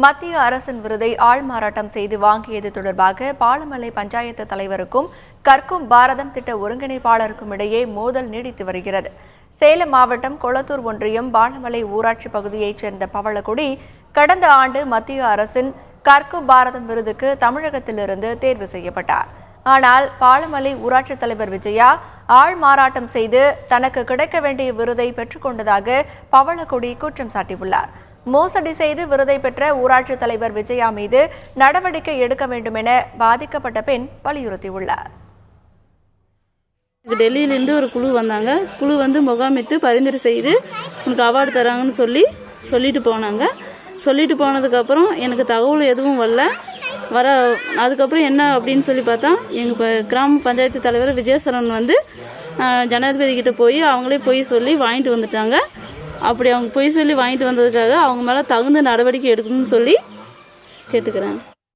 மத்திய அரசின் விருதை ஆள்மாறாட்டம் செய்து வாங்கியது தொடர்பாக பாலமலை பஞ்சாயத்து தலைவருக்கும் கற்கும் பாரதம் திட்ட ஒருங்கிணைப்பாளருக்கும் இடையே மோதல் நீடித்து வருகிறது. சேலம் மாவட்டம் கொளத்தூர் ஒன்றியம் பாலமலை ஊராட்சி பகுதியைச் சேர்ந்த பவளக்குடி கடந்த ஆண்டு மத்திய அரசின் கற்கும் பாரதம் விருதுக்கு தமிழகத்திலிருந்து தேர்வு செய்யப்பட்டார். ஆனால் பாலமலை ஊராட்சி தலைவர் விஜயா ஆள்மாறாட்டம் செய்து தனக்கு கிடைக்க வேண்டிய விருதை பெற்றுக் கொண்டதாக பவளக்குடி குற்றம் சாட்டியுள்ளார். மோசடி செய்து விருதை பெற்ற ஊராட்சி தலைவர் விஜயா மீது நடவடிக்கை எடுக்க வேண்டும் என பாதிக்கப்பட்ட பெண் வலியுறுத்தியுள்ளார். டெல்லியிலிருந்து ஒரு குழு வந்தாங்க. குழு வந்து முகாமிட்டு பரிந்துரை செய்து உனக்கு அவார்டு தராங்கன்னு சொல்லிட்டு போனாங்க. சொல்லிட்டு போனதுக்கு அப்புறம் எனக்கு தகவல் எதுவும் வர அதுக்கப்புறம் என்ன அப்படின்னு சொல்லி பார்த்தா எங்கள் கிராம பஞ்சாயத்து தலைவர் விஜயசரன் வந்து ஜனாதிபதி கிட்ட போய் அவங்களே பொய் சொல்லி வாங்கிட்டு வந்துட்டாங்க. அப்படி அவங்க பொய் சொல்லி வாங்கிட்டு வந்ததுக்காக அவங்க மேலே தகுந்த நடவடிக்கை எடுக்கணும்னு சொல்லி கேட்டுக்கிறேன்.